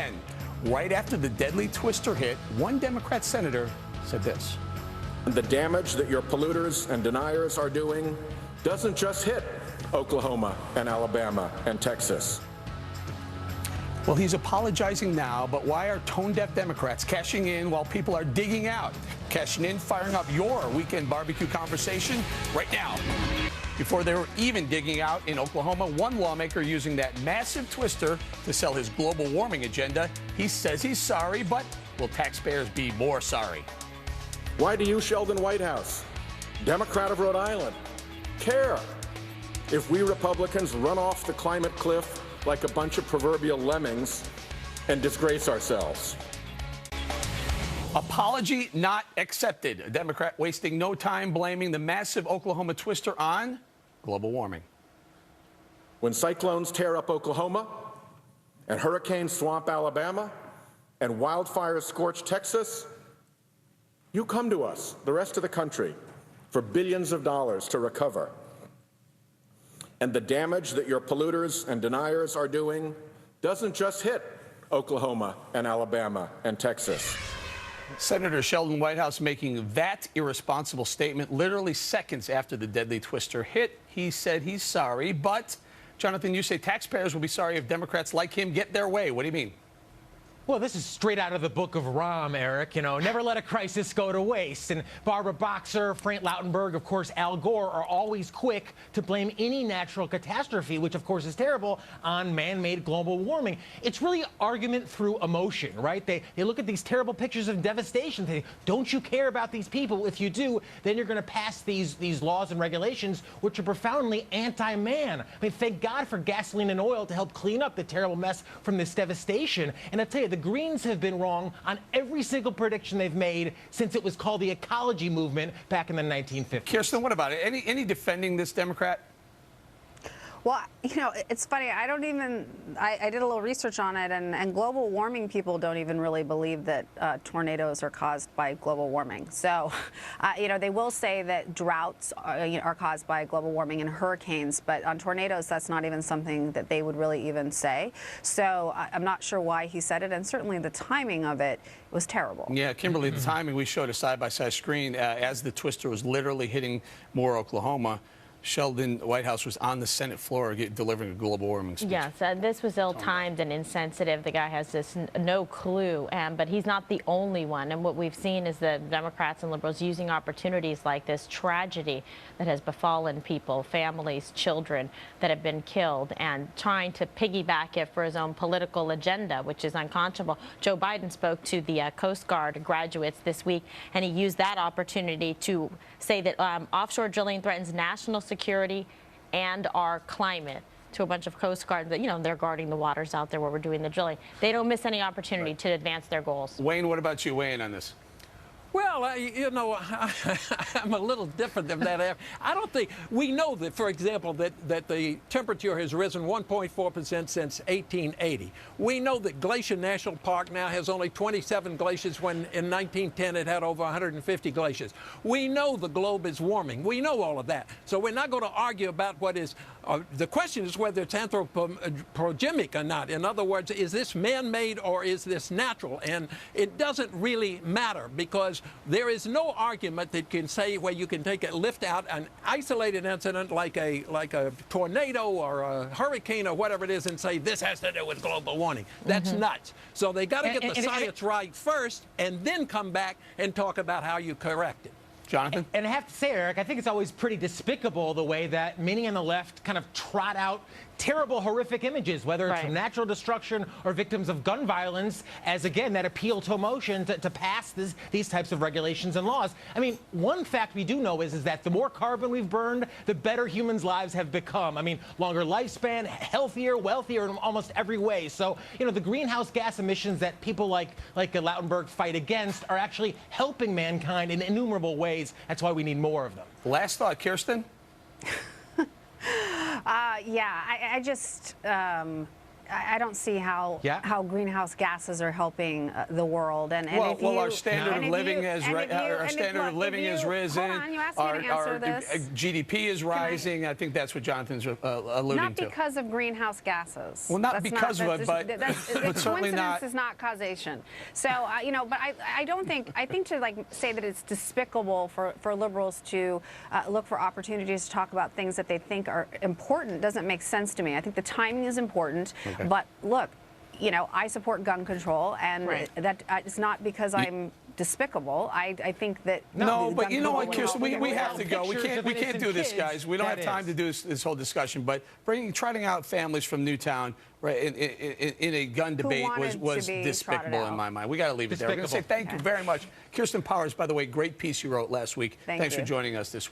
And right after the deadly twister hit, one Democrat senator said this. The damage that your polluters and deniers are doing doesn't just hit Oklahoma and Alabama and Texas. Well, he's apologizing now, but why are tone-deaf Democrats cashing in while people are digging out? Cashing in, firing up your weekend barbecue conversation right now. Before they were even digging out in Oklahoma, one lawmaker using that massive twister to sell his global warming agenda. He says he's sorry, but will taxpayers be more sorry? Why do you, Sheldon Whitehouse, Democrat of Rhode Island, care if we Republicans run off the climate cliff like a bunch of proverbial lemmings and disgrace ourselves? Apology not accepted. A Democrat wasting no time blaming the massive Oklahoma twister on global warming. When cyclones tear up Oklahoma and hurricanes swamp Alabama and wildfires scorch Texas, you come to us, the rest of the country, for billions of dollars to recover. And the damage that your polluters and deniers are doing doesn't just hit Oklahoma and Alabama and Texas. Senator Sheldon Whitehouse making that irresponsible statement literally seconds after the deadly twister hit. He said he's sorry, but, Jonathan, you say taxpayers will be sorry if Democrats like him get their way. What do you mean? Well, this is straight out of the book of Rahm, Eric. You know, never let a crisis go to waste. And Barbara Boxer, Frank Lautenberg, of course, Al Gore are always quick to blame any natural catastrophe, which, of course, is terrible, on man-made global warming. It's really argument through emotion, right? They look at these terrible pictures of devastation. They say, don't you care about these people? If you do, then you're going to pass these laws and regulations, which are profoundly anti-man. I mean, thank God for gasoline and oil to help clean up the terrible mess from this devastation. And I tell you, the Greens have been wrong on every single prediction they've made since it was called the ecology movement back in the 1950s. Kirsten, what about it? Any defending this Democrat? Well, you know, it's funny. I did a little research on it, and global warming people don't even really believe that tornadoes are caused by global warming. So, you know, they will say that droughts are caused by global warming and hurricanes, but on tornadoes, that's not even something that they would really even say. So I'm not sure why he said it, and certainly the timing of it was terrible. Yeah, Kimberly, the timing, we showed a side-by-side screen as the twister was literally hitting Moore, Oklahoma. Sheldon Whitehouse was on the Senate floor delivering a global warming speech. Yes, this was ill-timed and insensitive. The guy has this no clue, but he's not the only one. And what we've seen is the Democrats and liberals using opportunities like this tragedy that has befallen people, families, children that have been killed, and trying to piggyback it for his own political agenda, which is unconscionable. Joe Biden spoke to the Coast Guard graduates this week, and he used that opportunity to say that offshore drilling threatens national security and our climate to a bunch of Coast Guard that, you know, they're guarding the waters out there where we're doing the drilling. They don't miss any opportunity to advance their goals. Wayne, what about you weighing on this? Well, you know, I'm a little different than that. I don't think we know that, for example, that the temperature has risen 1.4% since 1880. We know that Glacier National Park now has only 27 glaciers when in 1910 it had over 150 glaciers. We know the globe is warming. We know all of that. So we're not going to argue about what is. The question is whether it's anthropogenic or not. In other words, is this man-made or is this natural? And it doesn't really matter, because there is no argument that can say where you can take a lift out an isolated incident like a tornado or a hurricane or whatever it is and say this has to do with global warming. That's nuts. So they got to get the science right first and then come back and talk about how you correct it. Jonathan? And I have to say, Eric, I think it's always pretty despicable the way that many on the left kind of trot out terrible, horrific images, whether it's from natural destruction or victims of gun violence, as, again, that appeal to emotion to pass these types of regulations and laws. I mean, one fact we do know is that the more carbon we've burned, the better humans' lives have become. I mean, longer lifespan, healthier, wealthier in almost every way. So, you know, the greenhouse gas emissions that people like Lautenberg fight against are actually helping mankind in innumerable ways. That's why we need more of them. Last thought, Kirsten? Yeah, I just, I don't see how greenhouse gases are helping the world. And well, our standard of living has risen. Hold on, you asked me to answer this. GDP is rising. I think that's what Jonathan's alluding not to. Not because of greenhouse gases. Well, not because of it, but certainly not. Coincidence is not causation. So, you know, but I don't think, I think to like say that it's despicable for liberals to look for opportunities to talk about things that they think are important doesn't make sense to me. I think the timing is important, but look, you know, I support gun control, and that it's not because I'm despicable. I think that no, but you know what, Kirsten, we have to go. We can't do this, guys. We don't have time to do this whole discussion. But trotting out families from Newtown in a gun debate was despicable in my mind. We got to leave it there. We're going to say thank you very much, Kirsten Powers. By the way, great piece you wrote last week. Thanks for joining us this week.